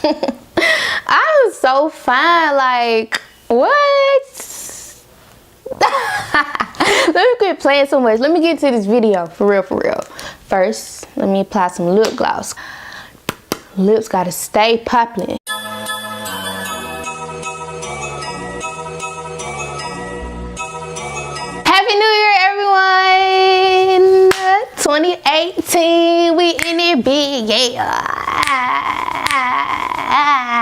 I'm so fine. Like, what? Let me quit playing so much. Let me get to this video for real, for real. First, let me apply some lip gloss. Lips gotta stay popping. Happy New Year, everyone! 2018, we in it big, yeah.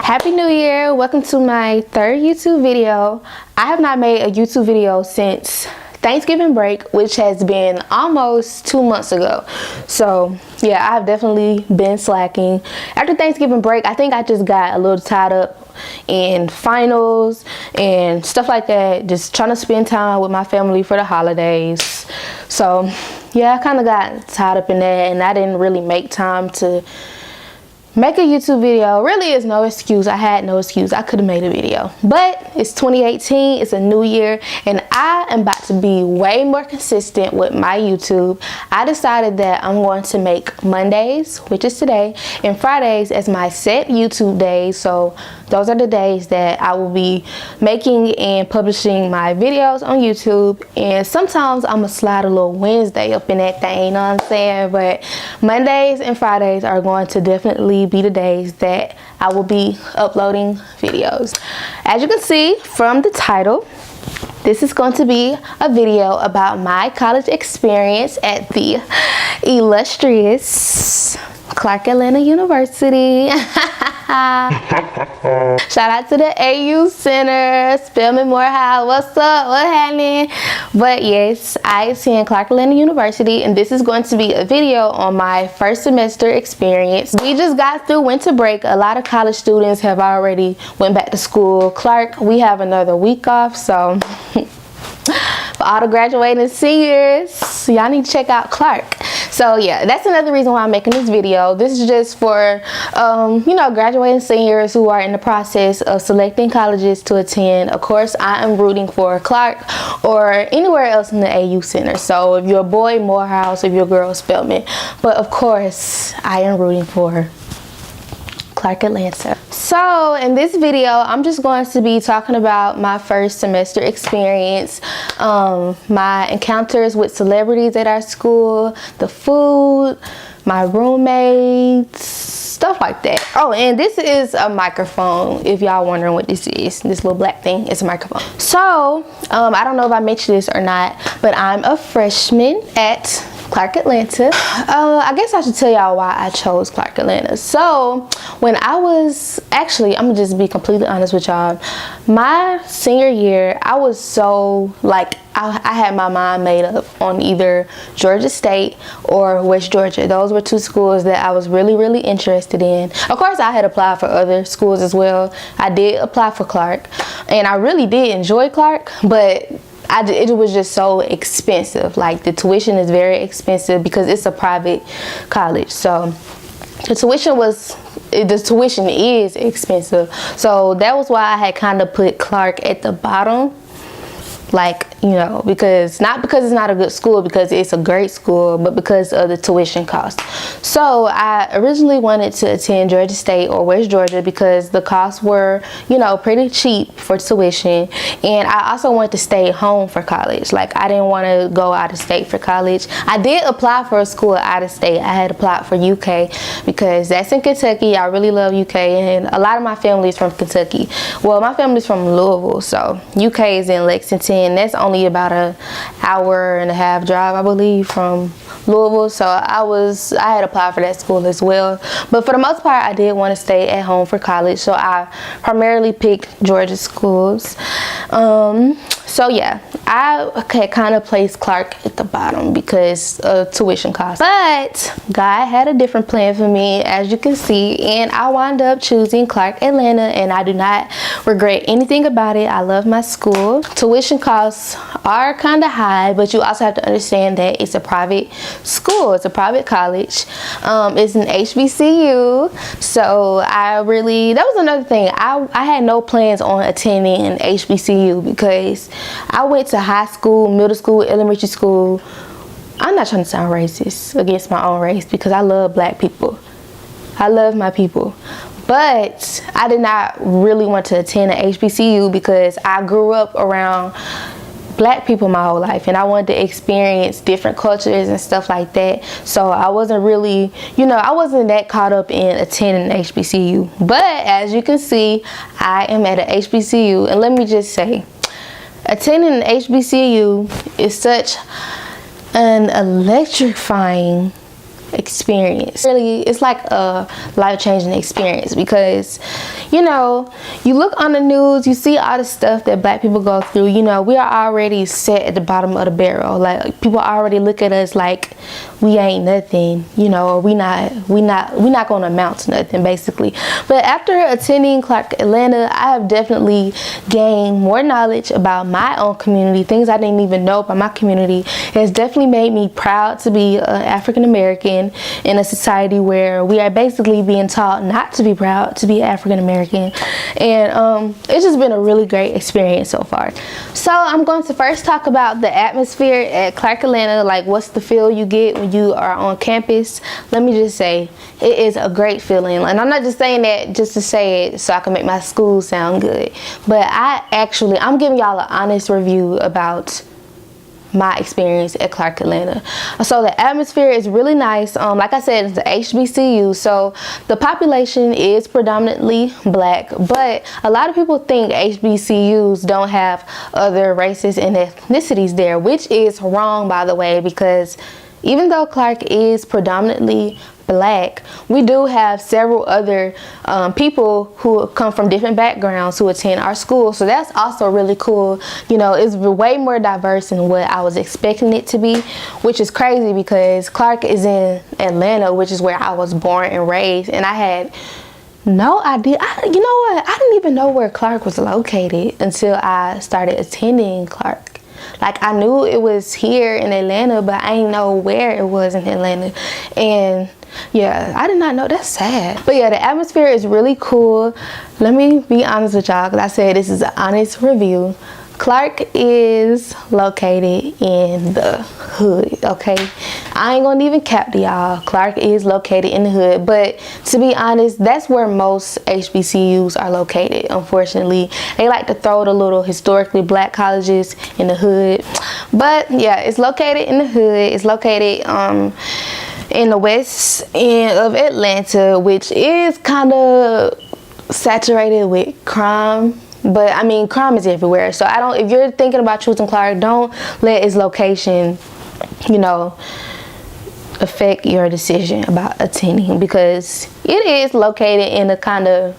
Happy New Year! Welcome to my third YouTube video. I have not made a YouTube video since Thanksgiving break, which has been almost 2 months ago. So yeah, I have definitely been slacking. After Thanksgiving break, I think I just got a little tied up in finals and stuff like that, just trying to spend time with my family for the holidays. So yeah, I kind of got tied up in that, and I didn't really make time to make a YouTube video. Really is no excuse. I had no excuse. I could have made a video, but it's 2018. It's a new year, and I am about to be way more consistent with my YouTube. I decided that I'm going to make Mondays, which is today, and Fridays as my set YouTube days. So those are the days that I will be making and publishing my videos on YouTube. And sometimes I'm gonna slide a little Wednesday up in that thing, you know what I'm saying? But Mondays and Fridays are going to definitely be the days that I will be uploading videos. As you can see from the title, this is going to be a video about my college experience at the illustrious Clark Atlanta University. Shout out to the AU Center, Spelman Morehouse. What's up? What happening? But yes, I attend Clark Atlanta University, and this is going to be a video on my first semester experience. We just got through winter break. A lot of college students have already went back to school. Clark, we have another week off, so for all the graduating seniors, y'all need to check out Clark. So yeah, that's another reason why I'm making this video. This is just for you know, graduating seniors who are in the process of selecting colleges to attend. Of course, I am rooting for Clark or anywhere else in the AU Center. So if you're a boy, Morehouse. If you're a girl, Spelman. But of course, I am rooting for Clark Atlanta. So in this video, I'm just going to be talking about my first semester experience, my encounters with celebrities at our school, the food, my roommates, stuff like that. Oh, and this is a microphone, if y'all wondering what this is. This little black thing is a microphone. So I don't know if I mentioned this or not, but I'm a freshman at Clark Atlanta. I guess I should tell y'all why I chose Clark Atlanta. So when I was, actually, I'm gonna just be completely honest with y'all, my senior year, I was so like, I had my mind made up on either Georgia State or West Georgia. Those were two schools that I was really, really interested in. Of course, I had applied for other schools as well. I did apply for Clark, and I really did enjoy Clark, but it was just so expensive. Like, the tuition is very expensive because it's a private college. So the tuition is expensive. So that was why I had kind of put Clark at the bottom. Like, you know, not because it's not a good school, because it's a great school, but because of the tuition cost. So I originally wanted to attend Georgia State or West Georgia because the costs were, you know, pretty cheap for tuition. And I also wanted to stay home for college. Like, I didn't want to go out of state for college. I did apply for a school out of state. I had applied for UK because that's in Kentucky. I really love UK, and a lot of my family is from Kentucky. Well, my family's from Louisville, so UK is in Lexington. That's only about an hour and a half drive, I believe, from Louisville. So I had applied for that school as well. But for the most part, I did want to stay at home for college, so I primarily picked Georgia schools. So yeah, I had kind of placed Clark at the bottom because of tuition costs. But God had a different plan for me, as you can see, and I wound up choosing Clark Atlanta, and I do not regret anything about it. I love my school. Tuition costs are kind of high, but you also have to understand that it's a private school. It's a private college. It's an HBCU. So that was another thing. I had no plans on attending an HBCU because I went to high school, middle school, elementary school. I'm not trying to sound racist against my own race because I love black people. I love my people. But I did not really want to attend an HBCU because I grew up around black people my whole life, and I wanted to experience different cultures and stuff like that. So I wasn't really, I wasn't that caught up in attending an HBCU. But as you can see, I am at an HBCU, and let me just say, attending an HBCU is such an electrifying experience. Really, it's like a life-changing experience because you look on the news, you see all the stuff that black people go through. We are already set at the bottom of the barrel. Like, people already look at us like we ain't nothing, or we not gonna amount to nothing, basically. But after attending Clark Atlanta, I have definitely gained more knowledge about my own community, things I didn't even know about my community. It has definitely made me proud to be African American in a society where we are basically being taught not to be proud to be African American. And it's just been a really great experience so far. So I'm going to first talk about the atmosphere at Clark Atlanta, like what's the feel you get when you are on campus. Let me just say, it is a great feeling. And I'm not just saying that just to say it so I can make my school sound good, but I'm giving y'all an honest review about my experience at Clark Atlanta. So the atmosphere is really nice. Like I said, it's the HBCU, so the population is predominantly black, but a lot of people think HBCUs don't have other races and ethnicities there, which is wrong, by the way, because even though Clark is predominantly black, we do have several other people who come from different backgrounds who attend our school. So that's also really cool. It's way more diverse than what I was expecting it to be, which is crazy because Clark is in Atlanta, which is where I was born and raised, and I had no idea. You know what? I didn't even know where Clark was located until I started attending Clark. Like, I knew it was here in Atlanta, but I didn't know where it was in Atlanta. And yeah, I did not know. That's sad. But yeah, the atmosphere is really cool. Let me be honest with y'all, because I said this is an honest review. Clark is located in the hood, okay? I ain't gonna even cap to y'all. Clark is located in the hood, but to be honest, that's where most HBCUs are located, unfortunately. They like to throw the little historically black colleges in the hood. But yeah, it's located in the hood. It's located in the west end of Atlanta, which is kind of saturated with crime. But I mean, crime is everywhere. So if you're thinking about choosing Clark, don't let its location, affect your decision about attending, because it is located in a kind of,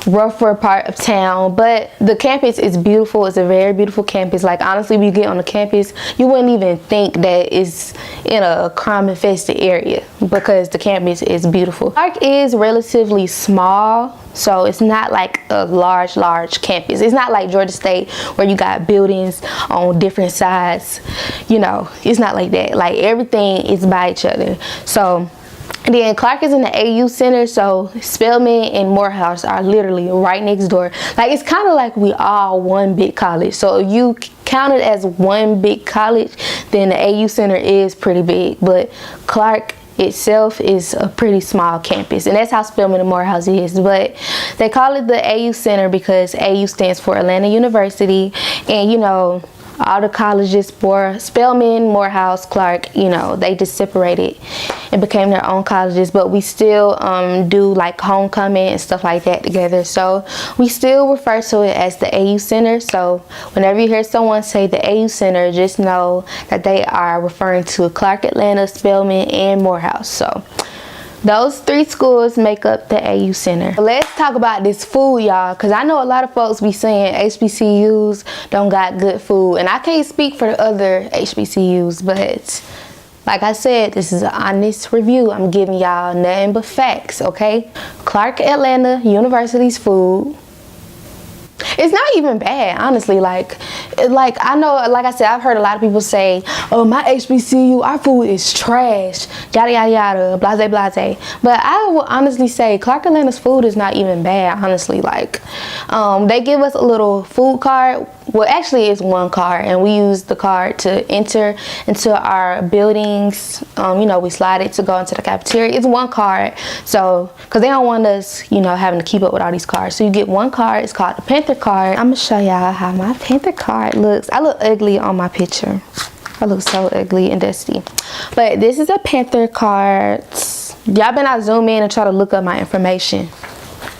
rougher part of town. But the campus is beautiful. It's a very beautiful campus. Like, honestly, when you get on the campus, you wouldn't even think that it's in a crime-infested area because the campus is beautiful. Clark is relatively small, so it's not like a large campus. It's not like Georgia State where you got buildings on different sides. It's not like that. Like, everything is by each other. So, and then Clark is in the AU Center, so Spelman and Morehouse are literally right next door. Like, it's kind of like we all one big college. So if you count it as one big college, then the AU Center is pretty big. But Clark itself is a pretty small campus, and that's how Spelman and Morehouse is. But they call it the AU Center because AU stands for Atlanta University, and all the colleges for Spelman, Morehouse, Clark, they just separated and became their own colleges. But we still do like homecoming and stuff like that together. So we still refer to it as the AU Center. So whenever you hear someone say the AU Center, just know that they are referring to Clark Atlanta, Spelman, and Morehouse. So those three schools make up the AU Center. Let's talk about this food, y'all, because I know a lot of folks be saying HBCUs don't got good food, and I can't speak for the other HBCUs, but like I said, this is an honest review. I'm giving y'all nothing but facts, okay? Clark Atlanta University's food It's not even bad, honestly. Like I know, like I said, I've heard a lot of people say, oh, my HBCU, our food is trash, yada yada yada, blase blase. But I will honestly say Clark Atlanta's food is not even bad, honestly. Like they give us a little food card. Well, actually it's one card, and we use the card to enter into our buildings. You know, we slide it to go into the cafeteria. It's one card, so because they don't want us, you know, having to keep up with all these cards. So you get one card. It's called the Panther card. I'm gonna show y'all how my Panther card looks. I look ugly on my picture. I look so ugly and dusty. But this is a Panther card. Y'all better not zoom in and try to look up my information,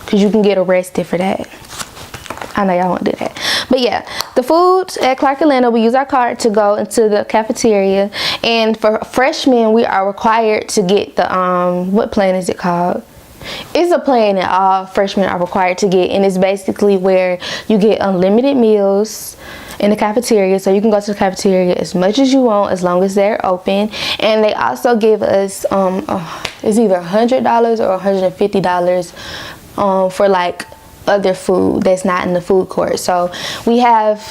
because you can get arrested for that. I know y'all won't do that. But yeah, the food at Clark Atlanta, we use our card to go into the cafeteria. And for freshmen, we are required to get the, what plan is it called? It's a plan that all freshmen are required to get. And it's basically where you get unlimited meals in the cafeteria. So you can go to the cafeteria as much as you want, as long as they're open. And they also give us, it's either $100 or $150 for like other food that's not in the food court. So we have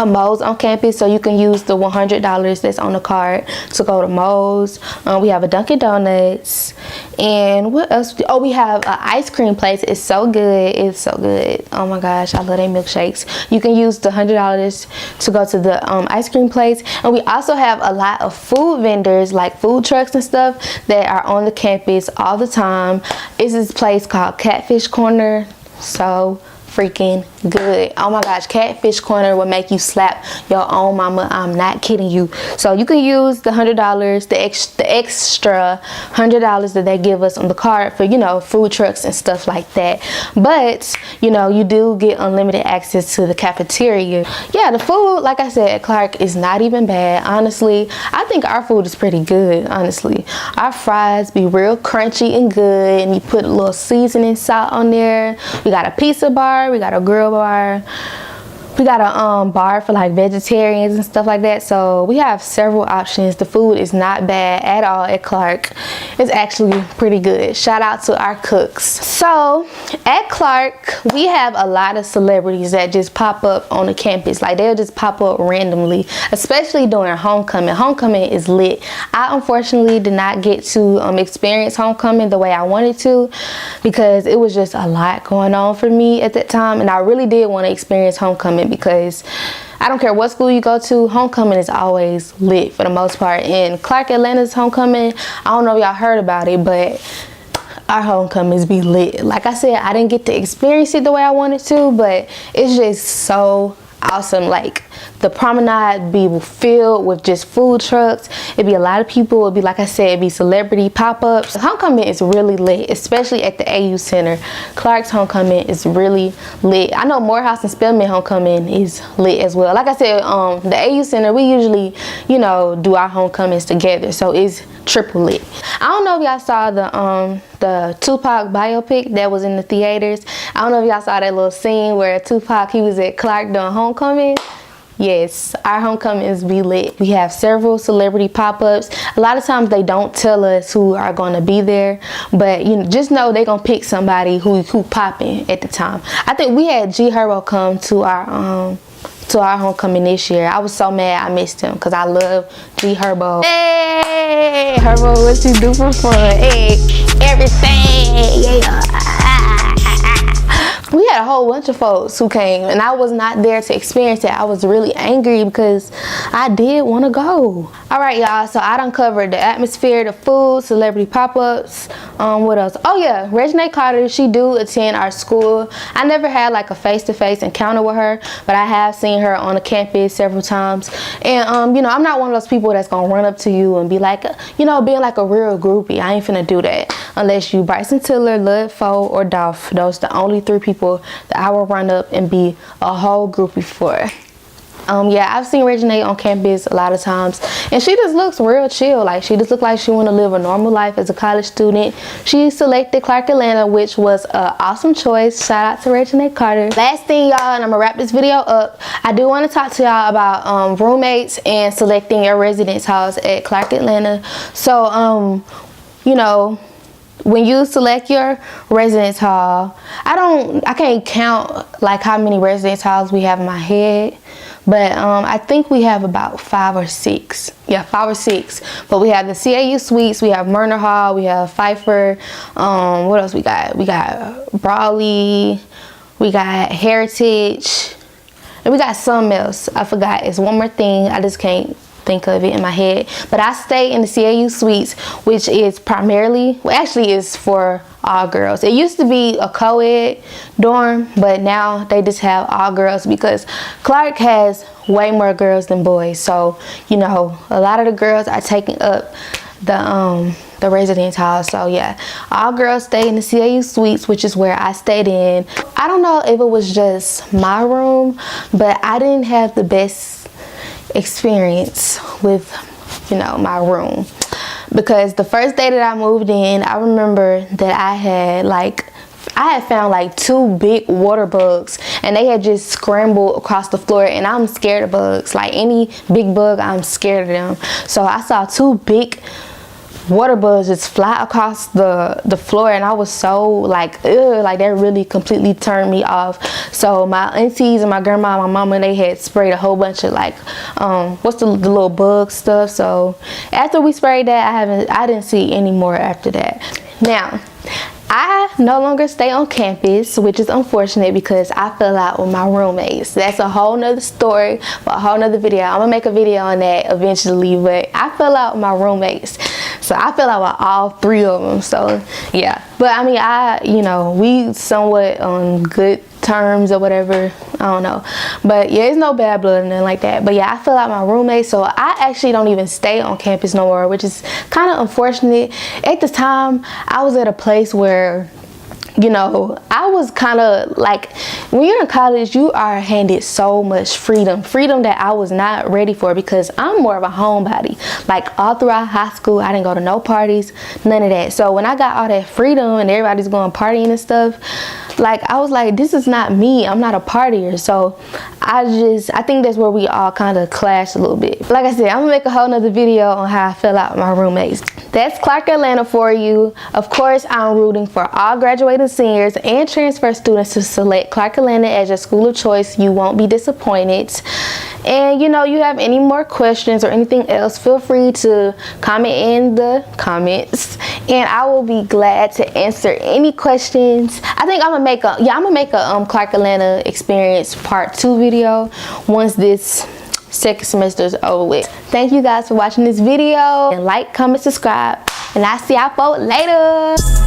Moe's on campus, so you can use the $100 that's on the card to go to Moe's. We have a Dunkin' Donuts, and what else? Oh, we have an ice cream place. It's so good. It's so good. Oh my gosh, I love their milkshakes. You can use the $100 to go to the ice cream place. And we also have a lot of food vendors, like food trucks and stuff, that are on the campus all the time. It's this place called Catfish Corner. So freaking good. Oh my gosh, Catfish Corner will make you slap your own mama. I'm not kidding you. So you can use the $100, the extra $100 that they give us on the card for, you know, food trucks and stuff like that. But you know, you do get unlimited access to the cafeteria. Yeah, the food, like I said, at Clark is not even bad. Honestly, I think our food is pretty good. Honestly, our fries be real crunchy and good, and you put a little seasoning salt on there. We got a pizza bar, we got a grill bar, we got a bar for like vegetarians and stuff like that. So we have several options. The food is not bad at all at Clark. It's actually pretty good. Shout out to our cooks. So at Clark, we have a lot of celebrities that just pop up on the campus. Like they'll just pop up randomly, especially during homecoming. Homecoming is lit. I unfortunately did not get to experience homecoming the way I wanted to, because it was just a lot going on for me at that time, and I really did want to experience homecoming, because I don't care what school you go to, homecoming is always lit for the most part. And Clark Atlanta's homecoming, I don't know if y'all heard about it, but our homecomings be lit. Like I said, I didn't get to experience it the way I wanted to, but it's just so awesome. Like the promenade be filled with just food trucks. It'd be a lot of people. It'd be, like I said, it'd be celebrity pop-ups. Homecoming is really lit, especially at the AU Center. Clark's homecoming is really lit. I know Morehouse and Spelman homecoming is lit as well. Like I said, the AU Center, we usually, you know, do our homecomings together, so it's triple lit. I don't know if y'all saw the Tupac biopic that was in the theaters. I don't know if y'all saw that little scene where Tupac, he was at Clark doing homecoming. Yes, our homecomings be lit. We have several celebrity pop-ups. A lot of times they don't tell us who are going to be there, but you know, just know they're going to pick somebody who popping at the time. I think we had G Herbo come to our homecoming this year. I was so mad I missed him, because I love G Herbo. Hey, Herbo, what you do for fun? Hey, everything. Yeah. We had a whole bunch of folks who came, and I was not there to experience it. I was really angry because I did want to go. All right, y'all, so I done covered the atmosphere, the food, celebrity pop-ups. What else? Oh yeah, Reginae Carter, she do attend our school. I never had like a face-to-face encounter with her, but I have seen her on the campus several times. And you know, I'm not one of those people that's gonna run up to you and be like, you know, being like a real groupie. I ain't finna do that unless you Bryson Tiller, Lud Foe, or Dolph. Those are the only 3 people that I will run up and be a whole groupie for. Yeah, I've seen Reginae on campus a lot of times, and she just looks real chill. Like, she just looks like she want to live a normal life as a college student. She selected Clark Atlanta, which was an awesome choice. Shout out to Reginae Carter. Last thing, y'all, and I'm gonna wrap this video up, I do want to talk to y'all about roommates and selecting your residence house at Clark Atlanta. So you know, when you select your residence hall, I can't count like how many residence halls we have in my head, but I think we have about 5 or 6. Yeah, 5 or 6. But we have the CAU suites, we have Myrna Hall, we have Pfeiffer. What else we got? We got Brawley, we got Heritage, and we got something else. I forgot. It's one more thing. I just can't think of it in my head. But I stay in the CAU suites, which is primarily, well, actually is for all girls. It used to be a co-ed dorm, but now they just have all girls because Clark has way more girls than boys. So, you know, a lot of the girls are taking up the residence hall. So yeah, all girls stay in the CAU suites, which is where I stayed in. I don't know if it was just my room, but I didn't have the best experience with, you know, my room, because the first day that I moved in, I remember that I had found like 2 big water bugs, and they had just scrambled across the floor, and I'm scared of bugs. Like any big bug, I'm scared of them. So I saw 2 big water bugs just fly across the floor, and I was so like, ugh, like that really completely turned me off. So my aunties and my grandma and my mama, they had sprayed a whole bunch of like what's the little bug stuff. So after we sprayed that, I didn't see any more after that. Now I no longer stay on campus, which is unfortunate because I fell out with my roommates. That's a whole nother story, a whole nother video. I'm gonna make a video on that eventually, but I fell out with my roommates. So I fell out with all 3 of them. So yeah, but I mean, you know, we somewhat on good terms or whatever, I don't know, but yeah, it's no bad blood or nothing like that. But yeah, I fell out my roommate, so I actually don't even stay on campus no more, which is kind of unfortunate. At the time, I was at a place where, you know, I was kind of like, when you're in college, you are handed so much freedom that I was not ready for, because I'm more of a homebody. Like all throughout high school, I didn't go to no parties, none of that. So when I got all that freedom and everybody's going partying and stuff, like I was like, this is not me. I'm not a partier. So I think that's where we all kind of clashed a little bit. Like I said, I'm gonna make a whole nother video on how I fell out with my roommates. That's Clark Atlanta for you. Of course, I'm rooting for all graduating seniors and transfer students to select Clark Atlanta as your school of choice. You won't be disappointed. And you know, you have any more questions or anything else, feel free to comment in the comments, and I will be glad to answer any questions. I think I'm gonna make a Clark Atlanta experience part 2 video once this second semester is over with. Thank you guys for watching this video, and like, comment, subscribe, and I'll see y'all folks later.